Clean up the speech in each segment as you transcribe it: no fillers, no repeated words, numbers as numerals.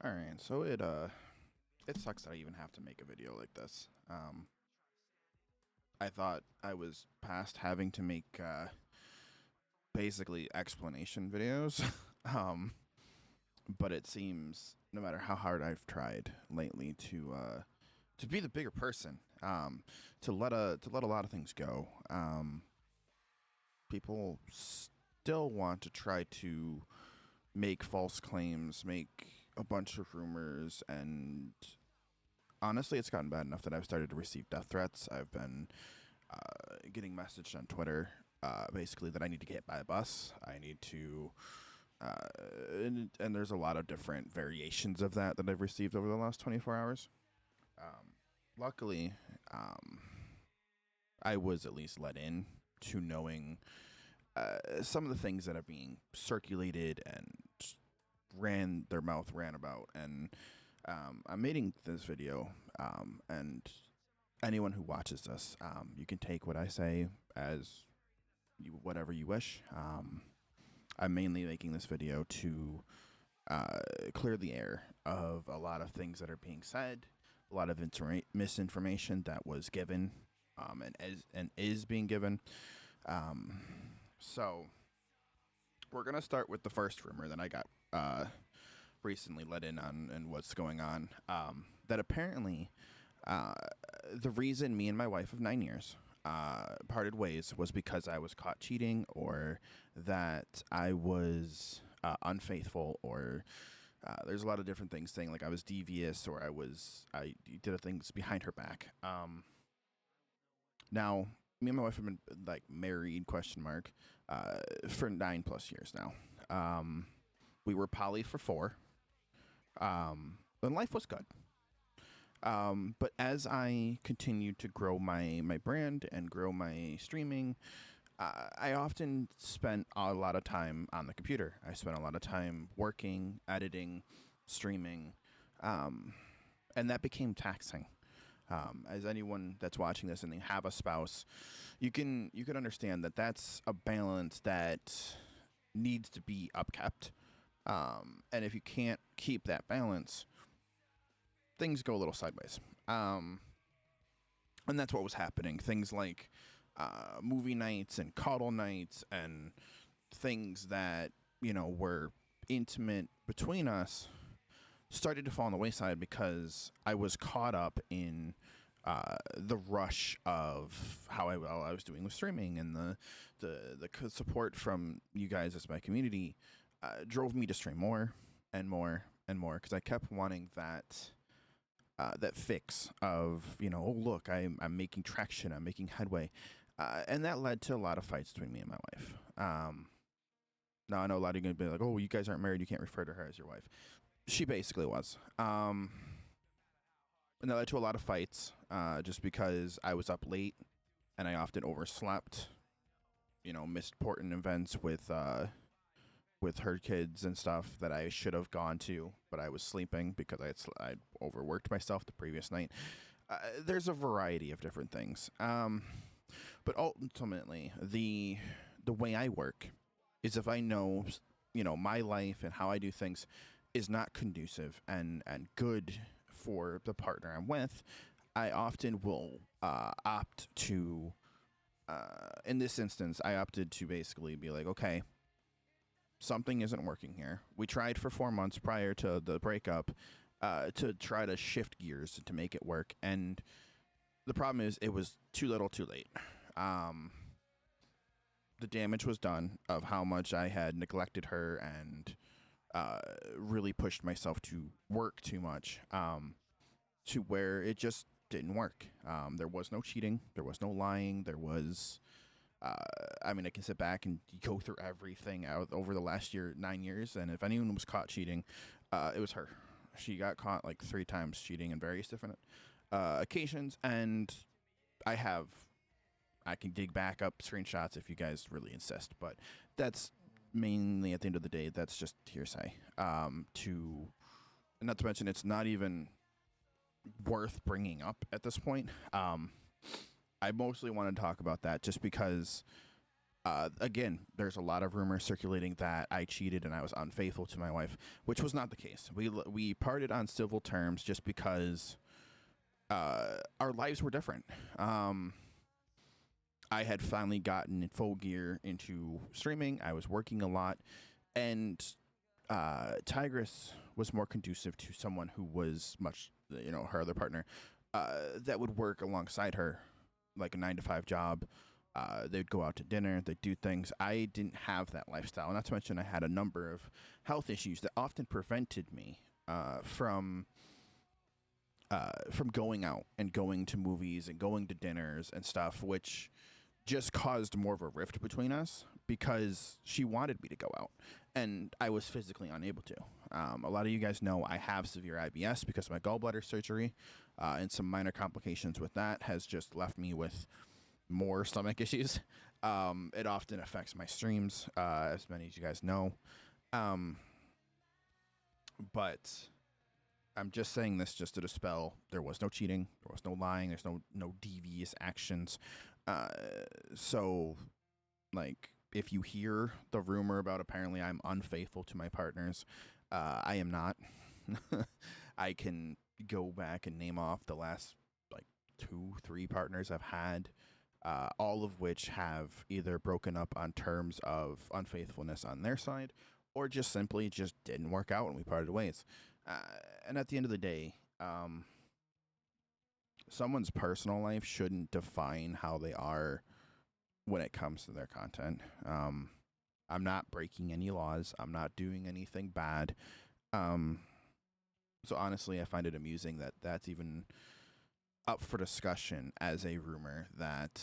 All right, so it sucks that I even have to make a video like this. I thought I was past having to make basically explanation videos, but it seems no matter how hard I've tried lately to be the bigger person, to let a lot of things go. People still want to try to make false claims, make a bunch of rumors, and honestly, it's gotten bad enough that I've started to receive death threats. I've been getting messaged on Twitter, basically that I need to get hit by a bus. I need to, and there's a lot of different variations of that I've received over the last 24 hours. Luckily, I was at least let in to knowing some of the things that are being circulated and ran about, and I'm making this video, and anyone who watches this, you can take what I say as whatever you wish. I'm mainly making this video to clear the air of a lot of things that are being said, a lot of misinformation that was given, and is being given. So we're gonna start with the first rumor that I got recently let in on, and what's going on. That apparently the reason me and my wife of 9 years parted ways was because I was caught cheating, or that I was unfaithful, or there's a lot of different things saying, like I was devious, or I did things behind her back. Now, me and my wife have been like married for 9+ years now. We were poly for 4. And life was good. But as I continued to grow my brand and grow my streaming, I often spent a lot of time on the computer. I spent a lot of time working, editing, streaming, and that became taxing. As anyone that's watching this and they have a spouse, you can understand that that's a balance that needs to be upkept. And if you can't keep that balance, things go a little sideways. And that's what was happening. Things like movie nights and cuddle nights and things that, were intimate between us started to fall on the wayside because I was caught up in the rush of how I was doing with streaming, and the support from you guys as my community drove me to stream more and more and more, because I kept wanting that fix of, oh look, I'm making traction, I'm making headway, and that led to a lot of fights between me and my wife. Now I know a lot of you are going to be like, oh, you guys aren't married, you can't refer to her as your wife. She basically was. And that led to a lot of fights, just because I was up late and I often overslept, missed important events with her kids and stuff that I should have gone to, but I was sleeping because I'd overworked myself the previous night. There's a variety of different things. But ultimately, the way I work is, if I know, my life and how I do things is not conducive and good for the partner I'm with, I often will opt to, in this instance, I opted to basically be like, okay, something isn't working here. We tried for 4 months prior to the breakup to try to shift gears to make it work, and the problem is it was too little too late. The damage was done of how much I had neglected her and really pushed myself to work too much, to where it just didn't work. There was no cheating. There was no lying. There was, I can sit back and go through everything out over the last 9 years. And if anyone was caught cheating, it was her. She got caught like 3 times cheating in various different occasions. And I can dig back up screenshots if you guys really insist, but that's mainly, at the end of the day, that's just hearsay. And not to mention, it's not even worth bringing up at this point. I mostly want to talk about that just because Again, there's a lot of rumors circulating that I cheated and I was unfaithful to my wife, which was not the case. We parted on civil terms just because our lives were different. I had finally gotten in full gear into streaming. I was working a lot, and Tigress was more conducive to someone who was much, her other partner, that would work alongside her, like a 9 to 5 job. They'd go out to dinner, they'd do things. I didn't have that lifestyle. Not to mention, I had a number of health issues that often prevented me from going out and going to movies and going to dinners and stuff, which just caused more of a rift between us because she wanted me to go out and I was physically unable to. A lot of you guys know I have severe IBS because of my gallbladder surgery, and some minor complications with that has just left me with more stomach issues. It often affects my streams, as many as you guys know. But I'm just saying this just to dispel there was no cheating, there was no lying, there's no devious actions. So, like, if you hear the rumor about apparently I'm unfaithful to my partners, I am not. I can go back and name off the last, like, 2-3 partners I've had, all of which have either broken up on terms of unfaithfulness on their side or just simply just didn't work out and we parted ways. And at the end of the day, someone's personal life shouldn't define how they are when it comes to their content. I'm not breaking any laws. I'm not doing anything bad. So honestly, I find it amusing that that's even up for discussion as a rumor that,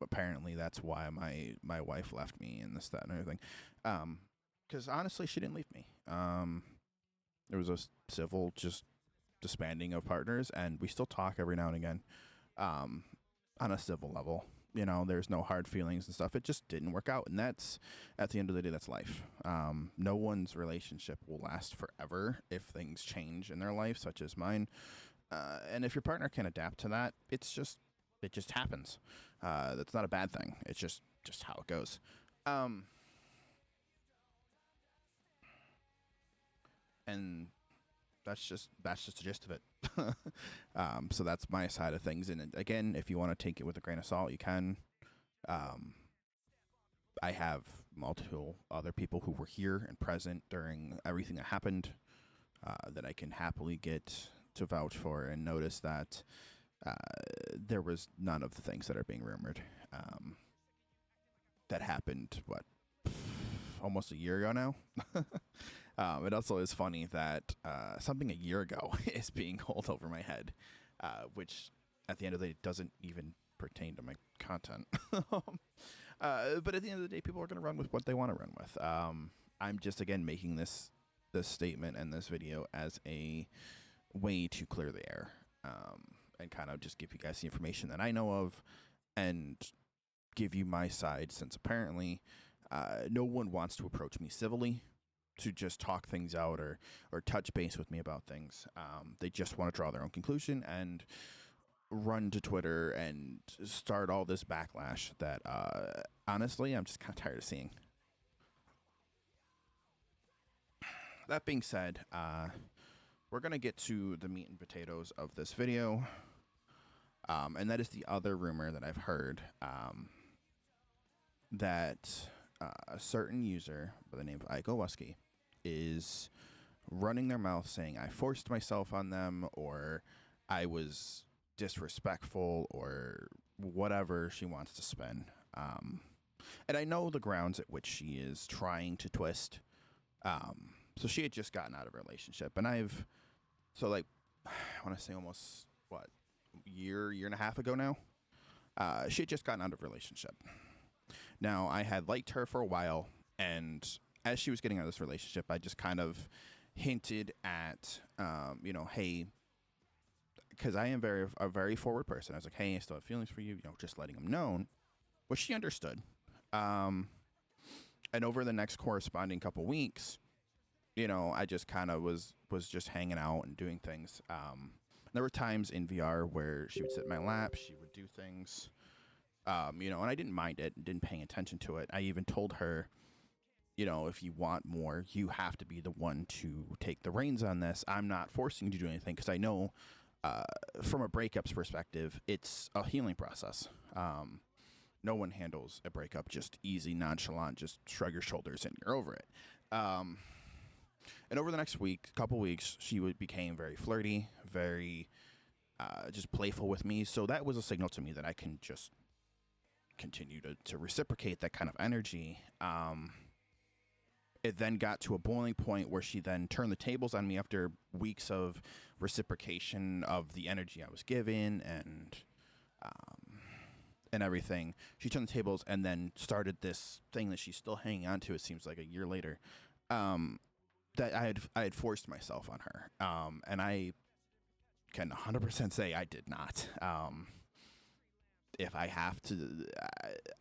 apparently that's why my wife left me and this, that, and everything. Because honestly, she didn't leave me. There was a civil just disbanding of partners, and we still talk every now and again, on a civil level. There's no hard feelings and stuff. It just didn't work out, and that's, at the end of the day, that's life. No one's relationship will last forever if things change in their life, such as mine. And if your partner can adapt to that, it just happens. That's not a bad thing. It's just how it goes. And that's just the gist of it. So that's my side of things. And again, if you want to take it with a grain of salt, you can. I have multiple other people who were here and present during everything that happened, that I can happily get to vouch for and notice that there was none of the things that are being rumored. That happened, almost a year ago now? It also is funny that something a year ago is being held over my head, which at the end of the day doesn't even pertain to my content. But at the end of the day, people are going to run with what they want to run with. I'm just, again, making this statement and this video as a way to clear the air, and kind of just give you guys the information that I know of and give you my side, since apparently no one wants to approach me civilly to just talk things out or touch base with me about things. They just want to draw their own conclusion and run to Twitter and start all this backlash that, honestly, I'm just kind of tired of seeing. That being said, we're going to get to the meat and potatoes of this video, and that is the other rumor that I've heard, that a certain user by the name of Ikoweski is running their mouth saying I forced myself on them, or I was disrespectful, or whatever she wants to spin. And I know the grounds at which she is trying to twist. So she had just gotten out of a relationship, and I want to say almost, year and a half ago now, she had just gotten out of a relationship. Now, I had liked her for a while, and as she was getting out of this relationship, I just kind of hinted at, hey, because I am a very forward person. I was like, hey, I still have feelings for you, just letting them know, which she understood. And over the next corresponding couple weeks, I just kind of was just hanging out and doing things. There were times in VR where she would sit in my lap, she would do things. And I didn't mind it, didn't pay attention to it. I even told her, if you want more, you have to be the one to take the reins on this. I'm not forcing you to do anything because I know from a breakups perspective, it's a healing process. No one handles a breakup just easy, nonchalant, just shrug your shoulders and you're over it. And over the next couple weeks, she became very flirty, very just playful with me. So that was a signal to me that I can just continue to reciprocate that kind of energy. It then got to a boiling point where she then turned the tables on me after weeks of reciprocation of the energy I was given and everything. She turned the tables and then started this thing that she's still hanging on to, it seems like a year later, that I had forced myself on her. And I can 100% say I did not. If I have to,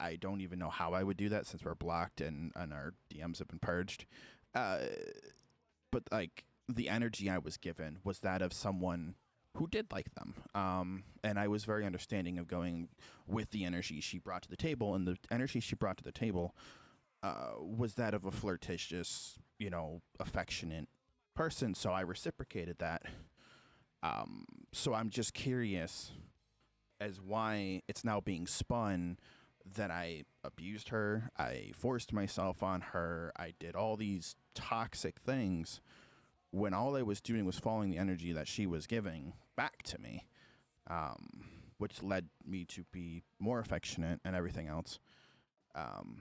I don't even know how I would do that since we're blocked and our DMs have been purged. But like the energy I was given was that of someone who did like them. And I was very understanding of going with the energy she brought to the table, and the energy she brought to the table was that of a flirtatious, affectionate person. So I reciprocated that. So I'm just curious as why it's now being spun that I abused her, I forced myself on her, I did all these toxic things when all I was doing was following the energy that she was giving back to me, which led me to be more affectionate and everything else, and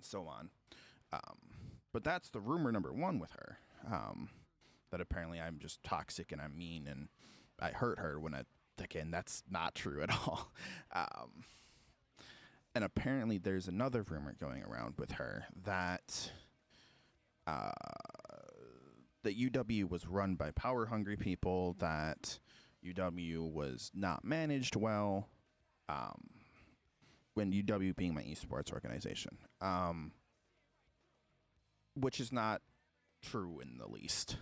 so on. But that's the rumor number one with her, that apparently I'm just toxic and I'm mean and I hurt her when again, that's not true at all. And apparently there's another rumor going around with her that that UW was run by power-hungry people, that UW was not managed well, when UW being my esports organization, which is not true in the least.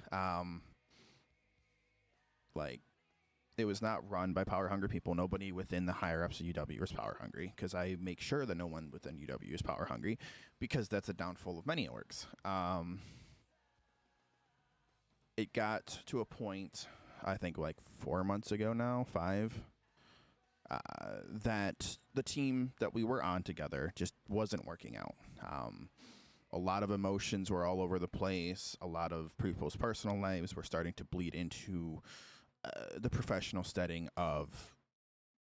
It was not run by power-hungry people. Nobody within the higher-ups of UW was power-hungry, because I make sure that no one within UW is power-hungry, because that's a downfall of many orgs. It got to a point, I think like 4 months ago now, 5, that the team that we were on together just wasn't working out. A lot of emotions were all over the place. A lot of people's personal lives were starting to bleed into the professional setting of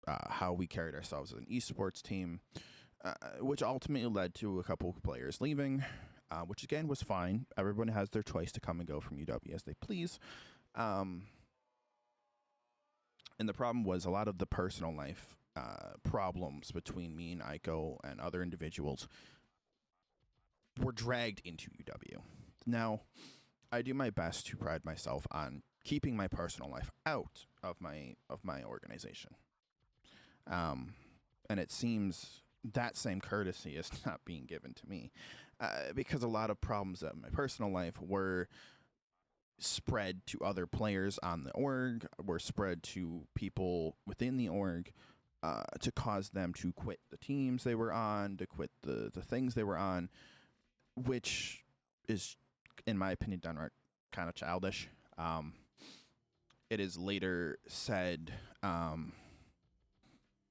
how we carried ourselves as an esports team, which ultimately led to a couple of players leaving, which again was fine. Everyone has their choice to come and go from UW as they please. And the problem was a lot of the personal life problems between me and Aiko and other individuals were dragged into UW. Now, I do my best to pride myself on keeping my personal life out of my organization. And it seems that same courtesy is not being given to me, because a lot of problems in my personal life were spread to other players on the org, were spread to people within the org, to cause them to quit the teams they were on, to quit the things they were on, which is, in my opinion, downright kind of childish. It is later said, and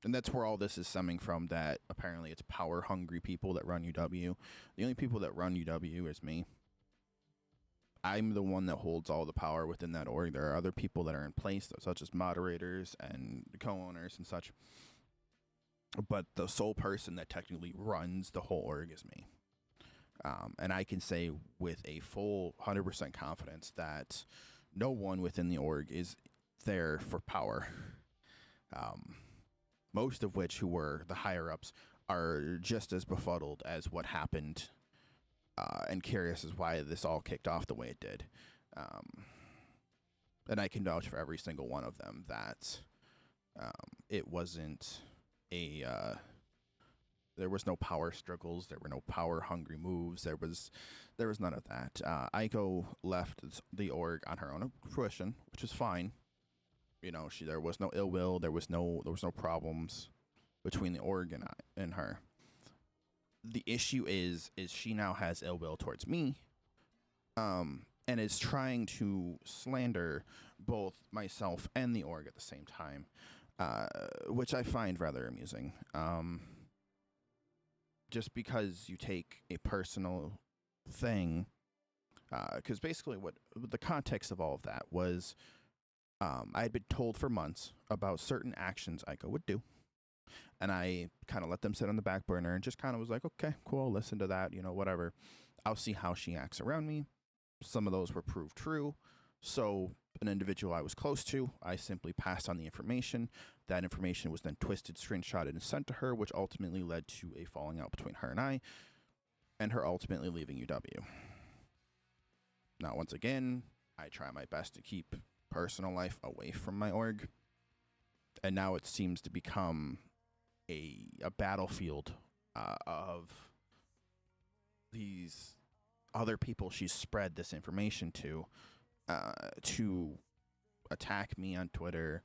that's where all this is stemming from, that apparently it's power-hungry people that run UW. The only people that run UW is me. I'm the one that holds all the power within that org. There are other people that are in place, such as moderators and co-owners and such. But the sole person that technically runs the whole org is me. And I can say with a full 100% confidence that no one within the org is there for power. Most of which, who were the higher-ups, are just as befuddled as what happened, and curious as why this all kicked off the way it did. And I can vouch for every single one of them that it wasn't there was no power struggles, there were no power-hungry moves, there was none of that. Aiko left the org on her own fruition, which is fine. There was no ill will, there was no problems. between the org and her. The issue is she now has ill will towards me, and is trying to slander both myself and the org at the same time, which I find rather amusing. Just because you take a personal thing, because basically what the context of all of that was, I had been told for months about certain actions Aiko would do. And I kind of let them sit on the back burner and just kind of was like, okay, cool, listen to that, whatever. I'll see how she acts around me. Some of those were proved true. So an individual I was close to, I simply passed on the information. That information was then twisted, screenshotted, and sent to her, which ultimately led to a falling out between her and her ultimately leaving UW. Now, once again, I try my best to keep personal life away from my org. And now it seems to become a battlefield of these other people she's spread this information to attack me on Twitter,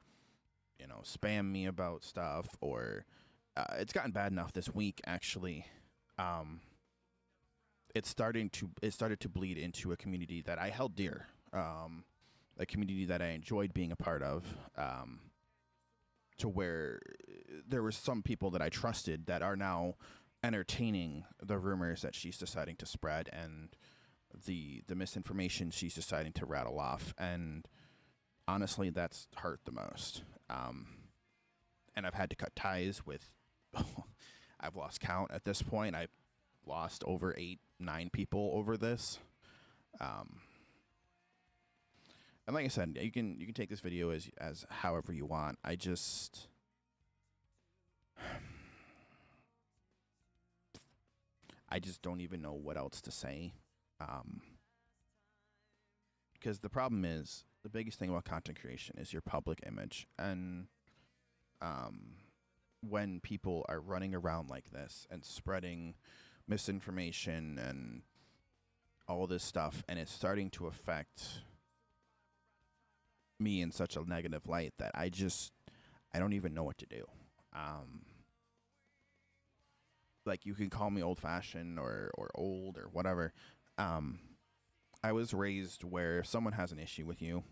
spam me about stuff, or it's gotten bad enough this week, actually. It started to bleed into a community that I held dear, a community that I enjoyed being a part of, to where there were some people that I trusted that are now entertaining the rumors that she's deciding to spread and the misinformation she's deciding to rattle off. And honestly, that's hurt the most. And I've had to cut ties with, I've lost count at this point. I've lost over 8-9 people over this. And like I said, you can take this video as however you want. I just don't even know what else to say. Because the problem is, the biggest thing about content creation is your public image. And when people are running around like this and spreading misinformation and all this stuff, and it's starting to affect me in such a negative light that I don't even know what to do. Like, you can call me old-fashioned or old or whatever. I was raised where if someone has an issue with you,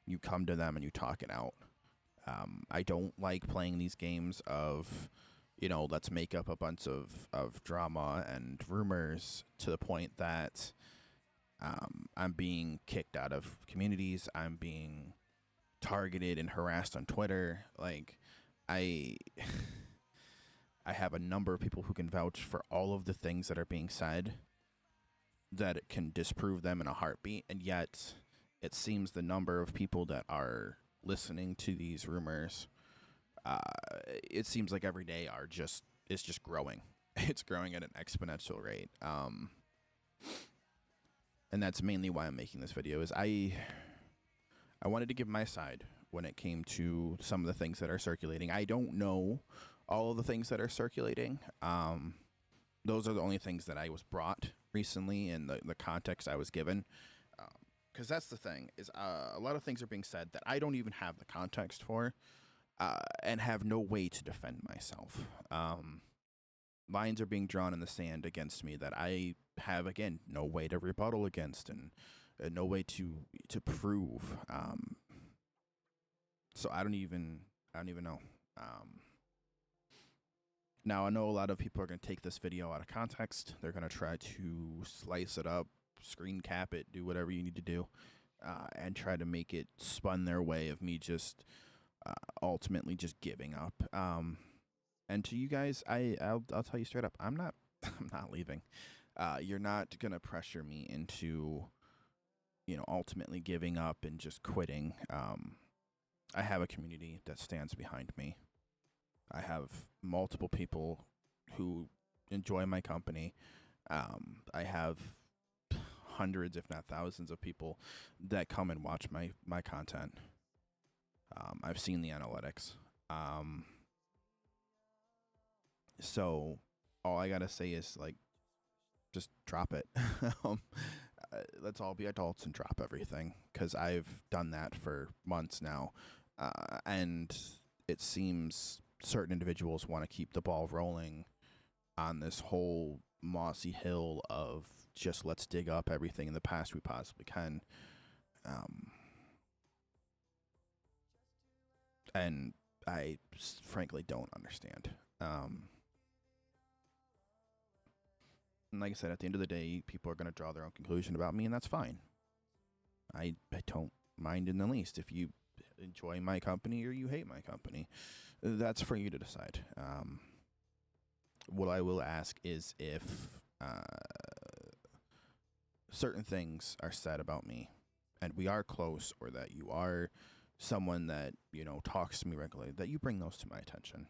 you come to them and you talk it out. I don't like playing these games of, let's make up a bunch of drama and rumors to the point that I'm being kicked out of communities. I'm being targeted and harassed on Twitter. Like, I have a number of people who can vouch for all of the things that are being said that it can disprove them in a heartbeat. And yet it seems the number of people that are listening to these rumors, it seems like every day it's just growing. It's growing at an exponential rate. And that's mainly why I'm making this video, is I wanted to give my side when it came to some of the things that are circulating. I don't know all of the things that are circulating. Those are the only things that I was brought recently in the context I was given. Because that's the thing, is a lot of things are being said that I don't even have the context for, and have no way to defend myself. Lines are being drawn in the sand against me that I have, again, no way to rebuttal against, and no way to prove. So I don't even know. Now, I know a lot of people are going to take this video out of context. They're going to try to slice it up, screen cap it, do whatever you need to do, and try to make it spun their way of me just ultimately just giving up. And to you guys, I'll tell you straight up, I'm not leaving. You're not going to pressure me into, ultimately giving up and just quitting. I have a community that stands behind me. I have multiple people who enjoy my company. I have hundreds, if not thousands, of people that come and watch my content. I've seen the analytics. So all I gotta say is, like, just drop it. Let's all be adults and drop everything, because I've done that for months now. And it seems certain individuals want to keep the ball rolling on this whole mossy hill of just let's dig up everything in the past we possibly can. And I frankly don't understand. And like I said, at the end of the day, people are going to draw their own conclusion about me, and that's fine. I don't mind in the least. If you enjoy my company or you hate my company, that's for you to decide. What I will ask is if certain things are said about me and we are close, or that you are someone that, you know, talks to me regularly, that you bring those to my attention.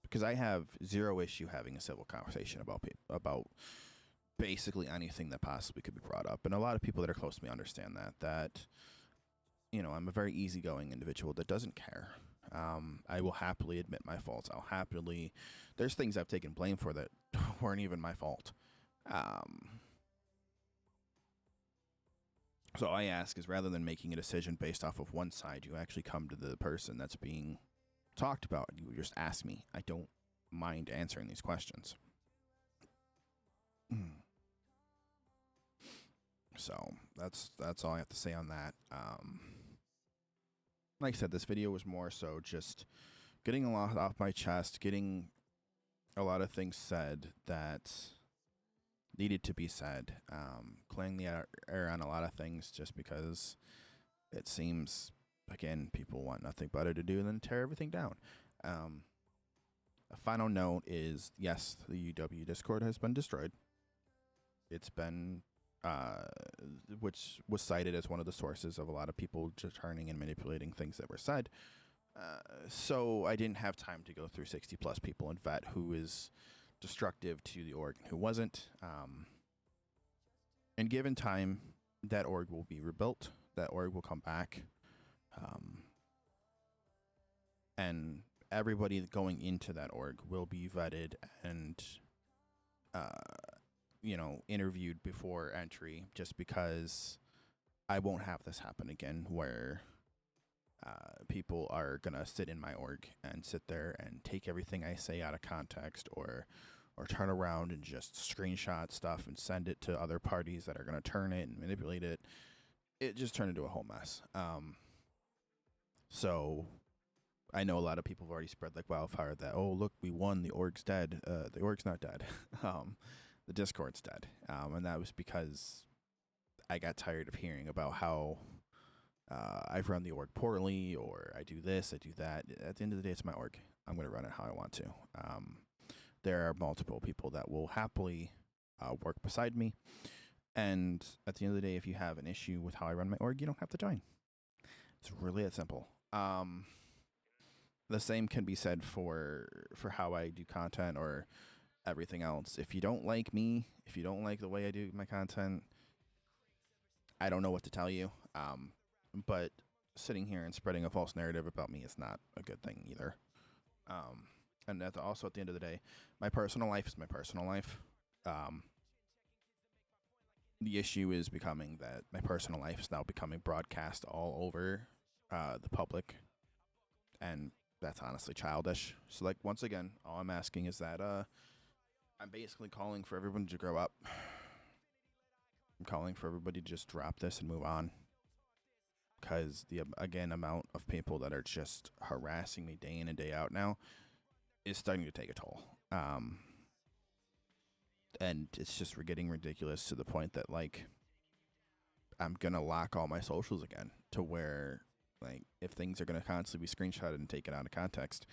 Because I have zero issue having a civil conversation about basically anything that possibly could be brought up. And a lot of people that are close to me understand that, you know, I'm a very easygoing individual that doesn't care. I will happily admit my faults. There's things I've taken blame for that weren't even my fault. So I ask is, rather than making a decision based off of one side, you actually come to the person that's being talked about and you just ask me. I don't mind answering these questions. So that's all I have to say on that. Like I said, this video was more so just getting a lot off my chest, getting a lot of things said that needed to be said, clearing the air on a lot of things, just because it seems, again, people want nothing better to do than tear everything down. A final note is, yes, the UW Discord has been destroyed. It's been, which was cited as one of the sources of a lot of people just turning and manipulating things that were said. So I didn't have time to go through 60 plus people and vet who is destructive to the org and who wasn't. And given time, that org will be rebuilt. That org will come back. And everybody going into that org will be vetted and, you know, interviewed before entry, just because I won't have this happen again, where people are going to sit in my org and sit there and take everything I say out of context, or turn around and just screenshot stuff and send it to other parties that are going to turn it and manipulate it. It just turned into a whole mess. So I know a lot of people have already spread like wildfire that, oh, look, we won, the org's dead. The org's not dead. The Discord's dead. And that was because I got tired of hearing about how I've run the org poorly, or I do this, I do that. At the end of the day, it's my org. I'm going to run it how I want to. There are multiple people that will happily work beside me. And at the end of the day, if you have an issue with how I run my org, you don't have to join. It's really that simple. The same can be said for how I do content or everything else. If you don't like me, if you don't like the way I do my content, I don't know what to tell you. But sitting here and spreading a false narrative about me is not a good thing either. And also, at the end of the day, my personal life is my personal life. The issue is becoming that my personal life is now becoming broadcast all over the public, and that's honestly childish. So, like, once again, all I'm asking is that I'm basically calling for everyone to grow up. I'm calling for everybody to just drop this and move on, because the amount of people that are just harassing me day in and day out now is starting to take a toll. And it's just getting ridiculous to the point that, like, I'm going to lock all my socials again, to where, like, if things are going to constantly be screenshotted and taken out of context,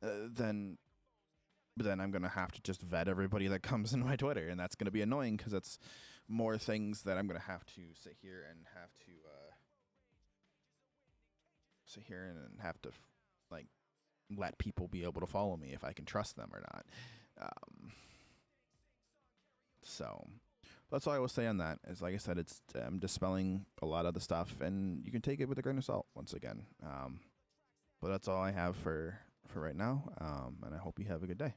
then I'm going to have to just vet everybody that comes in my Twitter. And that's going to be annoying, because it's more things that I'm going to have to sit here and have to like, let people be able to follow me if I can trust them or not. So that's all I will say on that. Is, like I said, it's I'm dispelling a lot of the stuff, and you can take it with a grain of salt once again. But that's all I have for right now. And I hope you have a good day.